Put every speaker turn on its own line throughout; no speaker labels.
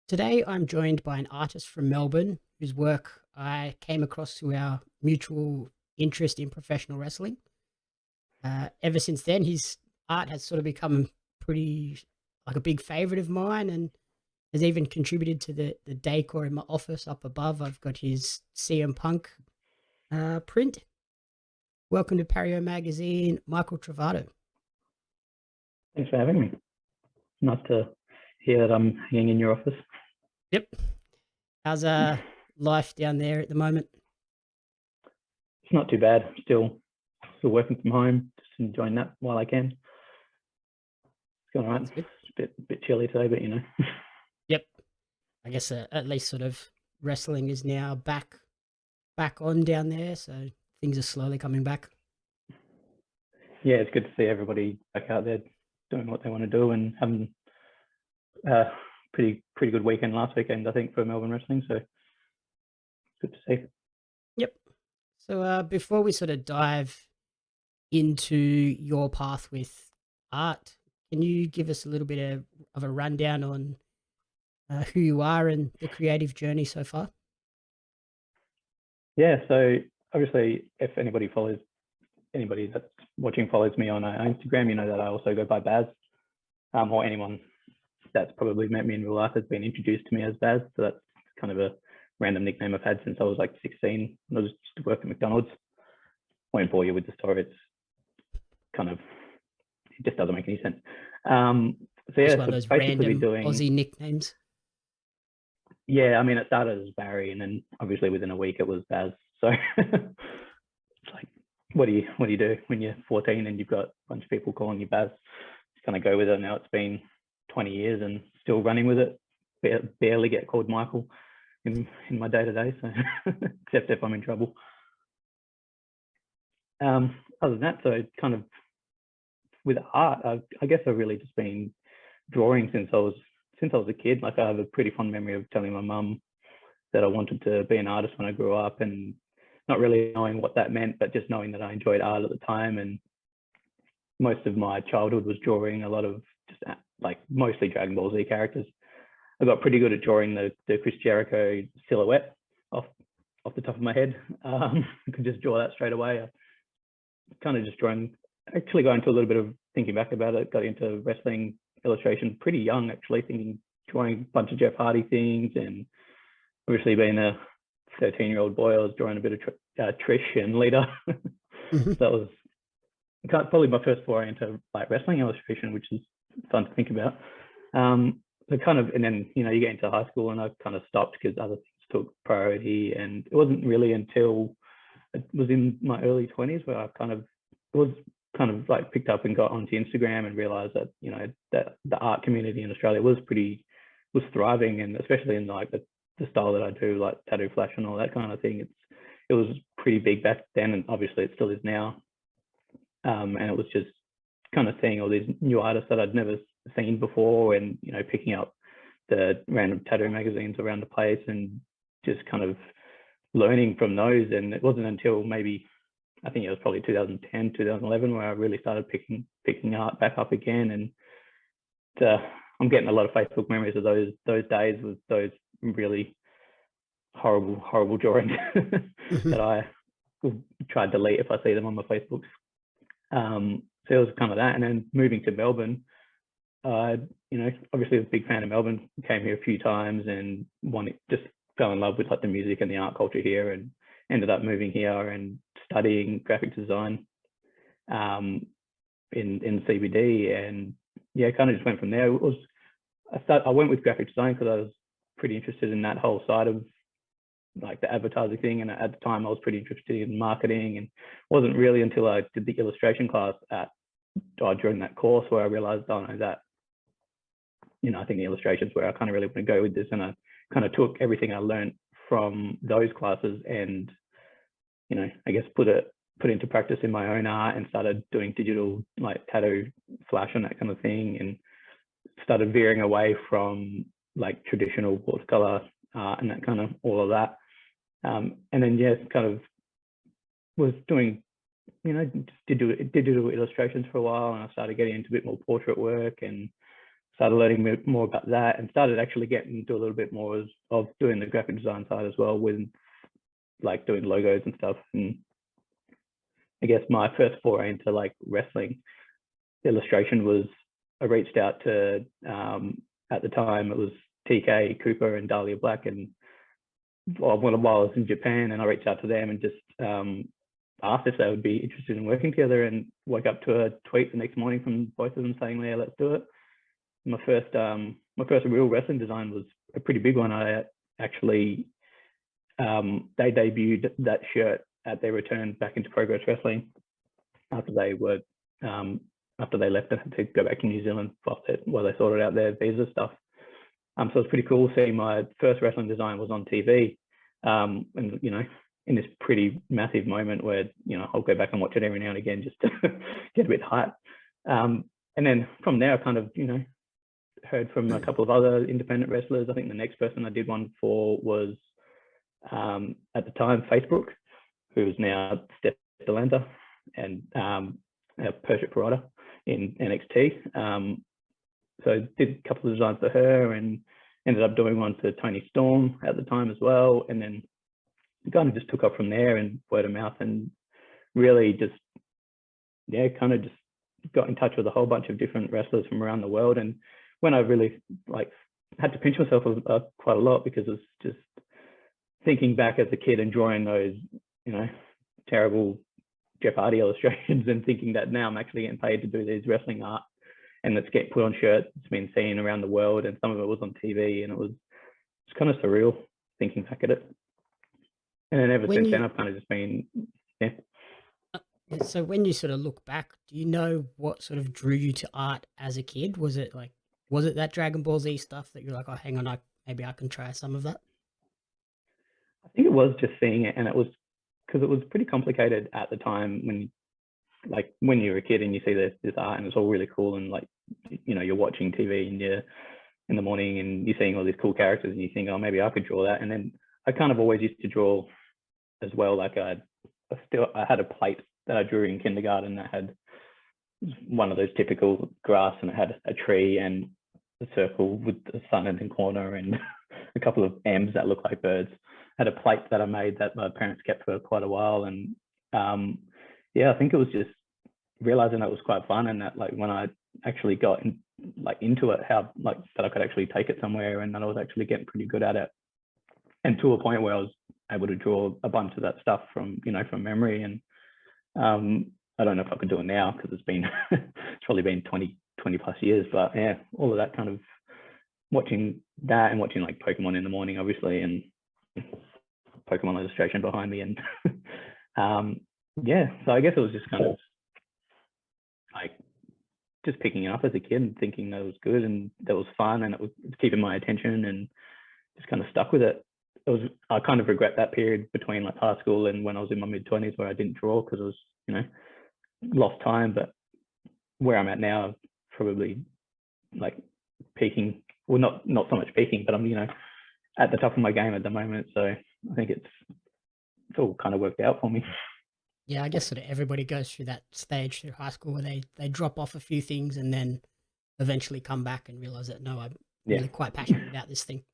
Today, I'm joined by an artist from Melbourne whose work I came across through our mutual interest in professional wrestling. Ever since then, his art has sort of become pretty like a big favorite of mine and has even contributed to the decor in my office up above. I've got his CM Punk print. Welcome to Pario magazine, Michael Trovato.
Thanks for having me. Nice to hear that I'm hanging in your office.
Yep. How's life down there at the moment?
It's not too bad. Still working from home, just enjoying that while I can. It's going all right. It's a bit chilly today, but you know.
Yep. I guess at least sort of wrestling is now back on down there, so things are slowly coming back.
Yeah, it's good to see everybody back out there doing what they want to do and having a pretty good weekend last weekend, I think, for Melbourne wrestling. So good to see.
Yep. So before we sort of dive into your path with art, can you give us a little bit of a rundown on who you are and the creative journey so far?
Yeah, so obviously, if anybody that's watching follows me on Instagram, you know that I also go by Baz, or anyone that's probably met me in real life has been introduced to me as Baz. So that's kind of a random nickname I've had since I was like 16 when I was just working at McDonald's. Won't bore you with the story. It's kind of, it just doesn't make any sense. So yeah,
Just one
so
of those
basically
random
doing,
Aussie nicknames.
yeah, I mean, it started as Barry and then obviously within a week it was Baz. So it's like, what do you do when you're 14 and you've got a bunch of people calling you Baz? Just kind of go with it. Now it's been 20 years and still running with it. Barely get called Michael in my day-to-day, so except if I'm in trouble. Other than that, so kind of with art, I guess I've really just been drawing since I was a kid. Like I have a pretty fond memory of telling my mum that I wanted to be an artist when I grew up, and not really knowing what that meant, but just knowing that I enjoyed art at the time. And most of my childhood was drawing a lot of just like mostly Dragon Ball Z characters. I got pretty good at drawing the Chris Jericho silhouette off the top of my head. I could just draw that straight away. I kind of just drawing, actually got into a little bit of thinking back about it, got into wrestling illustration pretty young, actually, drawing a bunch of Jeff Hardy things. And obviously being a 13-year-old boy, I was drawing a bit of Trish and Lita.
Mm-hmm.
So that was probably my first foray into like wrestling illustration, which is fun to think about. So kind of, and then, you know, you get into high school and I kind of stopped because other things took priority. And it wasn't really until it was in my early 20s where I was like picked up and got onto Instagram and realized that, you know, that the art community in Australia was thriving, and especially in like the style that I do, like tattoo flash and all that kind of thing. It was pretty big back then, and obviously it still is now. And it was just kind of seeing all these new artists that I'd never seen before, and, you know, picking up the random tattoo magazines around the place and just kind of learning from those. And it wasn't until maybe, I think it was probably 2010, 2011 where I really started picking art back up again. And I'm getting a lot of Facebook memories of those days with those really horrible drawings
Mm-hmm.
that I try to delete if I see them on my Facebook. So it was kind of that. And then moving to Melbourne, you know, obviously a big fan of Melbourne, came here a few times and just fell in love with like the music and the art culture here, and ended up moving here and studying graphic design in CBD. And yeah, kind of just went from there. I went with graphic design because I was pretty interested in that whole side of like the advertising thing, and at the time I was pretty interested in marketing. And it wasn't really until I did the illustration class during that course where I realized, oh no, that, you know, I think the illustrations where I kind of really want to go with this. And I kind of took everything I learned from those classes and, you know, I guess put into practice in my own art, and started doing digital like tattoo flash and that kind of thing, and started veering away from like traditional watercolor and that kind of all of that. And then yes, kind of was doing, you know, did digital illustrations for a while, and I started getting into a bit more portrait work and started learning more about that, and started actually getting into a little bit more of doing the graphic design side as well, with like doing logos and stuff. And I guess my first foray into like wrestling illustration was, I reached out to, at the time it was TK Cooper and Dahlia Black, and while I was in Japan, and I reached out to them and just asked if they would be interested in working together, and woke up to a tweet the next morning from both of them saying, yeah, let's do it. My first real wrestling design was a pretty big one. I actually, they debuted that shirt at their return back into Progress Wrestling after they were, after they left and had to go back to New Zealand while they sorted out their visa stuff. So it's pretty cool seeing my first wrestling design was on TV, and you know, in this pretty massive moment where, you know, I'll go back and watch it every now and again just to get a bit hyped. And then from there, I kind of, you know, heard from a couple of other independent wrestlers. I think the next person I did one for was, at the time, Facebook, who's now Steph Delanta, and Persia Parada in NXT. So I did a couple of designs for her, and ended up doing one for Tony Storm at the time as well. And then it kind of just took off from there, and word of mouth, and really just, yeah, kind of just got in touch with a whole bunch of different wrestlers from around the world. And when I really like had to pinch myself quite a lot, because it's just thinking back as a kid and drawing those, you know, terrible Jeff Hardy illustrations, and thinking that now I'm actually getting paid to do these wrestling art, and let's get put on shirts. It's been seen around the world, and some of it was on TV, and it's kind of surreal thinking back at it. And then ever since then, I've kind of just been, yeah.
So when you sort of look back, do you know what sort of drew you to art as a kid? Was it that Dragon Ball Z stuff that you're like, oh, hang on, maybe I can try some of that?
I think it was just seeing it, and it was because it was pretty complicated at the time when you're a kid and you see this art, and it's all really cool, and like, you know, you're watching TV and you're in the morning and you're seeing all these cool characters, and you think, oh, maybe I could draw that. And then I kind of always used to draw as well. Like I had a plate that I drew in kindergarten that had one of those typical grass, and it had a tree and a circle with the sun in the corner, and a couple of M's that look like birds. I had a plate that I made that my parents kept for quite a while. And yeah, I think it was just realizing that was quite fun, and that like when I actually got into it, how like that I could actually take it somewhere, and that I was actually getting pretty good at it, and to a point where I was able to draw a bunch of that stuff from memory. And I don't know if I could do it now, because it's probably been 20 plus years, but yeah, all of that kind of watching that, and watching like Pokemon in the morning, obviously, and Pokemon illustration behind me, and yeah, so I guess it was just kind of like just picking it up as a kid and thinking that it was good and that was fun, and it was keeping my attention, and just kind of stuck with it. I kind of regret that period between like high school and when I was in my mid-20s, where I didn't draw, because I was, you know, lost time. But where I'm at now, probably like peaking, well, not so much peaking, but I'm, you know, at the top of my game at the moment. So I think it's all kind of worked out for me.
Yeah, I guess sort of everybody goes through that stage through high school where they drop off a few things and then eventually come back and realize that, no, I'm really quite passionate about this thing.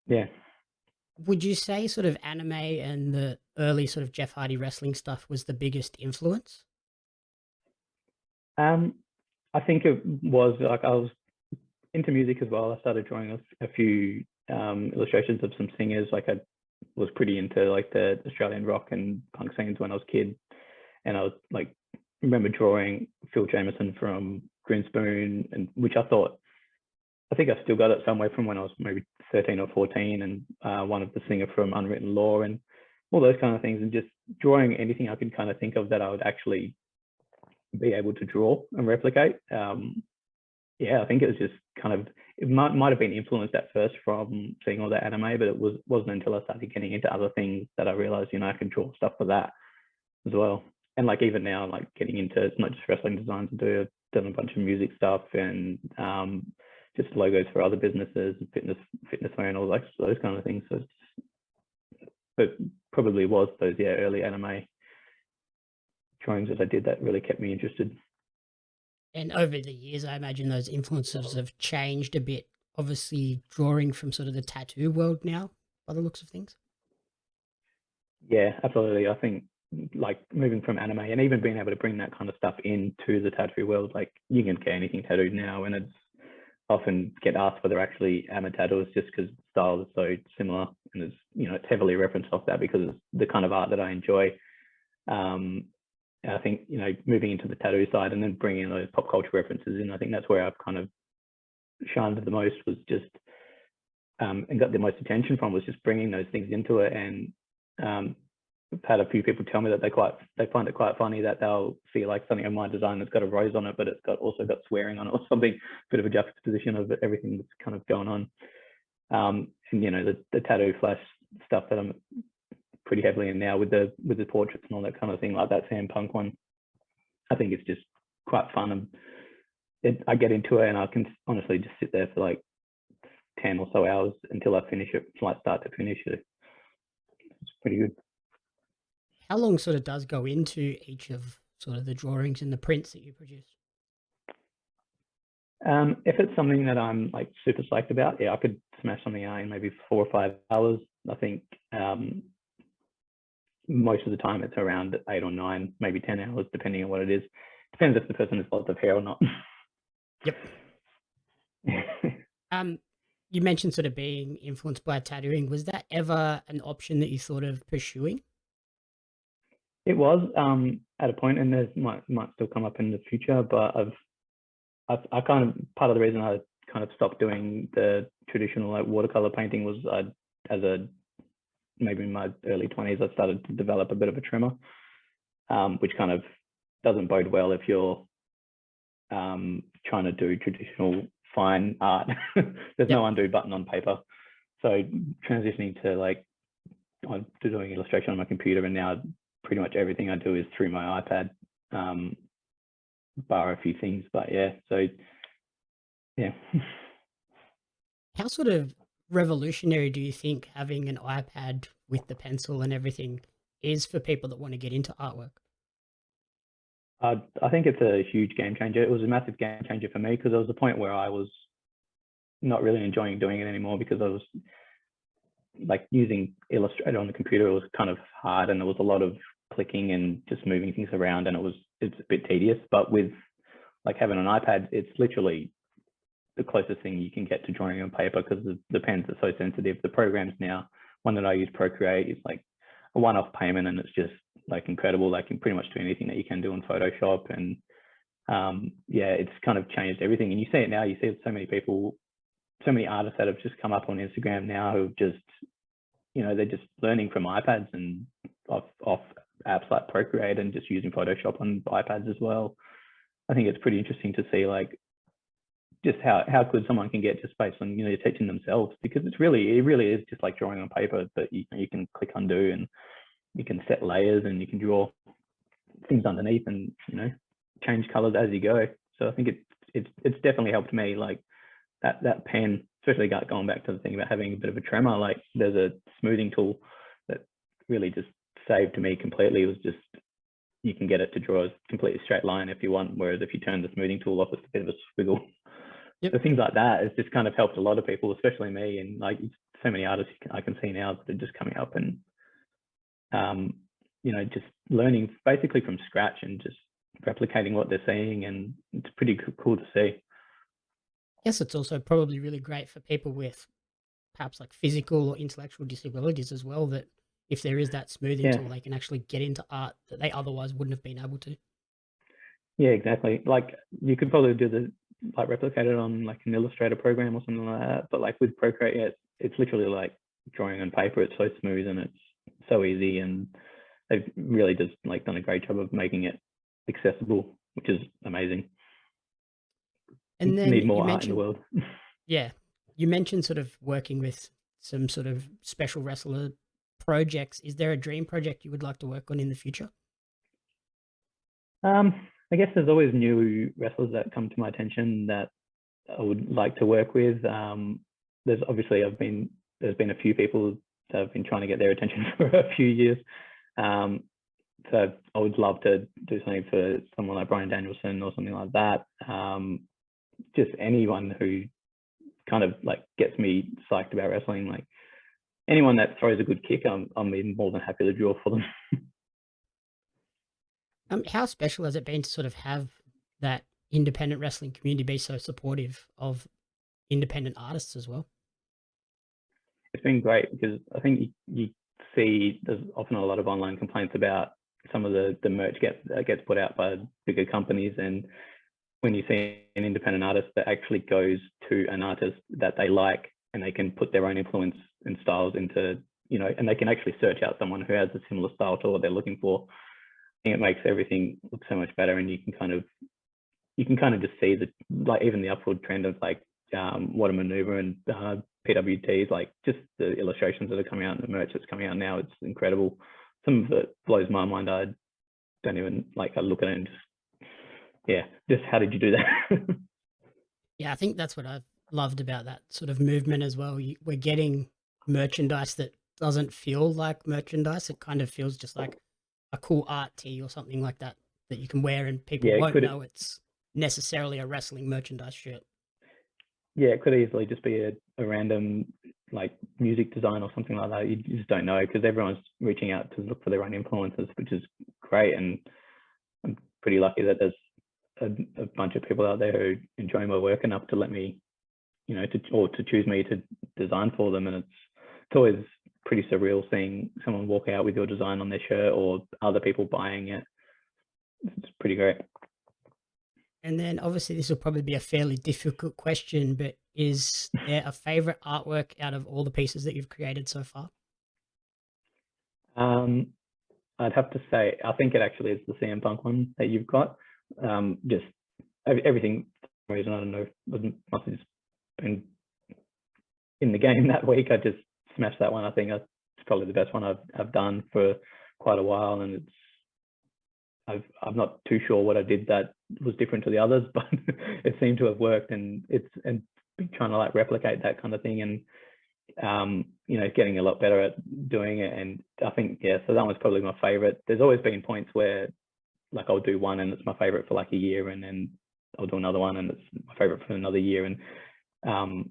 Yeah.
Would you say sort of anime and the early sort of Jeff Hardy wrestling stuff was the biggest influence?
I think it was, like, I was into music as well. I started drawing a few illustrations of some singers. Like I was pretty into like the Australian rock and punk scenes when I was a kid, and I was like, remember drawing Phil Jameson from Grinspoon, and which I think I still got it somewhere from when I was maybe 13 or 14, and one of the singer from Unwritten Law, and all those kind of things, and just drawing anything I could kind of think of that I would actually be able to draw and replicate. Yeah, I think it was just kind of, it might have been influenced at first from seeing all that anime, but it wasn't until I started getting into other things that I realized, you know, I could draw stuff for that as well. And like even now, like getting into, it's not just wrestling designs, I've done a bunch of music stuff, and just logos for other businesses, fitness wear, and all those kind of things. So it probably was those early anime drawings that I did that really kept me interested.
And over the years, I imagine those influences have changed a bit. Obviously, drawing from sort of the tattoo world now, by the looks of things.
Yeah, absolutely. I think like moving from anime and even being able to bring that kind of stuff into the tattoo world, like you can get anything tattooed now, and it's often get asked whether actually anime tattoos just because the style is so similar, and it's it's heavily referenced off that because it's the kind of art that I enjoy. I think moving into the tattoo side and then bringing those pop culture references in, I think that's where I've kind of shined the most, was just and got the most attention from, was just bringing those things into it. And I've had a few people tell me that they find it quite funny that they'll see like something of my design that's got a rose on it, but it's also got swearing on it or something, bit of a juxtaposition of everything that's kind of going on. And the tattoo flash stuff that I'm pretty heavily in now with the portraits and all that kind of thing, like that Sam Punk one. I think it's just quite fun, and I get into it and I can honestly just sit there for like 10 or so hours until I finish it, like start to finish it. It's pretty good.
How long sort of does go into each of sort of the drawings and the prints that you produce?
If it's something that I'm like super psyched about, yeah, I could smash something out in maybe 4 or 5 hours. I think most of the time it's around 8 or 9, maybe 10 hours, depending on what it is. Depends if the person has lots of hair or not.
Yep. You mentioned sort of being influenced by tattooing. Was that ever an option that you thought of pursuing?
It was at a point, and there might still come up in the future, but I kind of, part of the reason I kind of stopped doing the traditional like watercolor painting was maybe in my early 20s, I started to develop a bit of a tremor, which kind of doesn't bode well if you're trying to do traditional fine art. There's no undo button on paper. So transitioning to like to doing illustration on my computer, and now pretty much everything I do is through my iPad, bar a few things. But yeah, so yeah.
How sort of revolutionary do you think having an iPad with the pencil and everything is for people that want to get into artwork?
I think it's a huge game changer. It was a massive game changer for me because there was a point where I was not really enjoying doing it anymore because I was like using Illustrator on the computer. It was kind of hard, and there was a lot of clicking and just moving things around, and it's a bit tedious. But with like having an iPad, it's literally the closest thing you can get to drawing on paper because the pens are so sensitive. The programs now, one that I use, Procreate, is like a one-off payment, and it's just like incredible. Like you can pretty much do anything that you can do in Photoshop, and yeah, it's kind of changed everything. And you see it now. You see so many people, so many artists that have just come up on Instagram now who've just, they're just learning from iPads and off apps like Procreate and just using Photoshop on iPads as well. I think it's pretty interesting to see like just how good someone can get just based on teaching themselves, because it really is just like drawing on paper, but you can click undo and you can set layers and you can draw things underneath and change colors as you go. So I think it's definitely helped me, like that pen, especially going back to the thing about having a bit of a tremor. Like there's a smoothing tool that really just saved me completely. It was just, you can get it to draw a completely straight line if you want, whereas if you turn the smoothing tool off, it's a bit of a squiggle. Yep. So things like that has just kind of helped a lot of people, especially me, and like so many artists I can see now that are just coming up and just learning basically from scratch and just replicating what they're seeing, and it's pretty cool to see.
Yes, it's also probably really great for people with perhaps like physical or intellectual disabilities as well, that if there is that smoothing tool, they can actually get into art that they otherwise wouldn't have been able to.
Yeah, exactly. Like you could probably do replicate it on like an Illustrator program or something like that, but like with Procreate, yeah, it's literally like drawing on paper. It's so smooth and it's so easy, and they've really just like done a great job of making it accessible, which is amazing.
And then
need more art in the world.
Yeah, you mentioned sort of working with some sort of special wrestler projects. Is there a dream project you would like to work on in the future?
I guess there's always new wrestlers that come to my attention that I would like to work with. There's obviously there's been a few people that have been trying to get their attention for a few years. So I would love to do something for someone like Brian Danielson or something like that. Just anyone who kind of like gets me psyched about wrestling. Like anyone that throws a good kick, I'm even more than happy to draw for them.
How special has it been to sort of have that independent wrestling community be so supportive of independent artists as well?
It's been great because I think you see there's often a lot of online complaints about some of the merch that gets put out by bigger companies, and when you see an independent artist that actually goes to an artist that they like and they can put their own influence and styles into, and they can actually search out someone who has a similar style to what they're looking for. I think it makes everything look so much better, and you can kind of just see even the upward trend of like What a Maneuver and PWTs, like just the illustrations that are coming out and the merch that's coming out now. It's incredible. Some of it blows my mind. I don't even I look at it and just how did you do that?
Yeah, I think that's what I've loved about that sort of movement as well. We're getting merchandise that doesn't feel like merchandise. It kind of feels just like a cool art tee or something like that that you can wear and people
Yeah,
won't know it's necessarily a wrestling merchandise shirt.
Yeah, it could easily just be a random like music design or something like that. You just don't know because everyone's reaching out to look for their own influences, which is great. And I'm pretty lucky that there's a bunch of people out there who enjoy my work enough to let me, to choose me to design for them. And it's always pretty surreal seeing someone walk out with your design on their shirt or other people buying it. It's pretty great.
And then obviously this will probably be a fairly difficult question, but is there a favorite artwork out of all the pieces that you've created so far?
I'd have to say, I think it actually is the CM Punk one that you've got. Just everything, for some reason, I don't know, must have just been in the game that week. I just smashed that one. I think it's probably the best one I've done for quite a while, and I'm not too sure what I did that was different to the others, but it seemed to have worked, and been trying to like replicate that kind of thing, and getting a lot better at doing it. And I think so that one's probably my favorite. There's always been points where like I'll do one and it's my favorite for like a year, and then I'll do another one and it's my favorite for another year. And so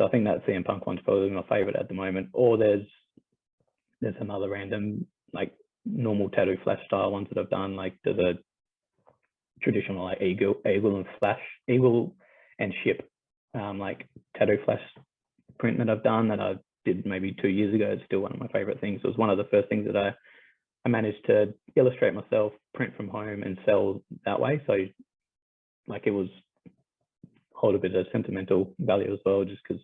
I think that CM Punk one's probably my favorite at the moment. Or there's another random like normal tattoo flash style ones that I've done, like the traditional like eagle and ship like tattoo flash print that I've done that I did maybe 2 years ago. It's still one of my favorite things. It was one of the first things that I managed to illustrate myself, print from home, and sell that way. So like it was hold a bit of sentimental value as well, just because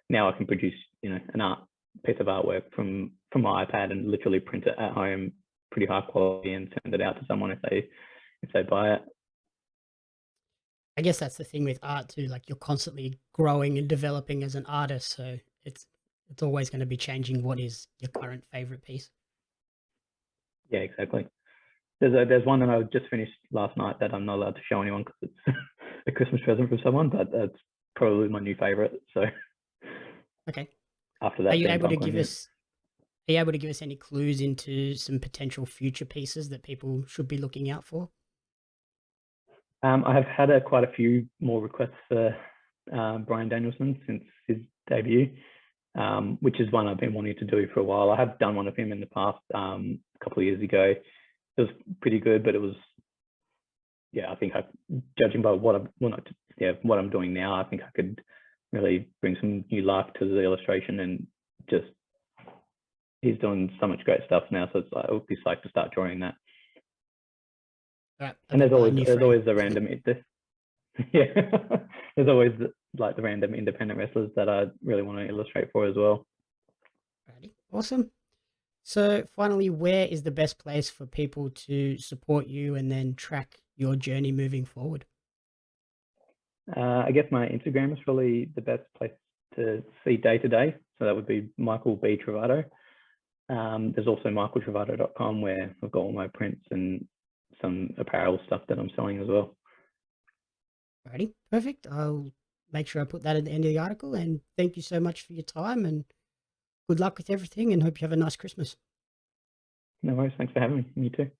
now I can produce an art piece of artwork from my iPad and literally print it at home, pretty high quality, and send it out to someone if they buy it.
I guess that's the thing with art too. Like you're constantly growing and developing as an artist, so it's always going to be changing what is your current favorite piece.
Yeah, exactly. There's one that I just finished last night that I'm not allowed to show anyone because it's a Christmas present from someone, but that's probably my new favorite. So
okay,
after that,
are you able to give us any clues into some potential future pieces that people should be looking out for?
I have had quite a few more requests for Brian Danielson since his debut, which is one I've been wanting to do for a while. I have done one of him in the past, a couple of years ago. It was pretty good, but it was, I think judging by what I'm doing now, I think I could really bring some new life to the illustration, and just he's doing so much great stuff now. So I would be psyched to start drawing that.
Right,
and there's always a random there's always the random independent wrestlers that I really want to illustrate for as well.
Righty. Awesome. So finally, where is the best place for people to support you and then track your journey moving forward?
I guess my Instagram is probably the best place to see day to day. So that would be Michael B. Trovato. There's also michaeltrovato.com where I've got all my prints and some apparel stuff that I'm selling as well.
Righty. Perfect. I'll make sure I put that at the end of the article. And thank you so much for your time, and good luck with everything, and hope you have a nice Christmas.
No worries. Thanks for having me. You too.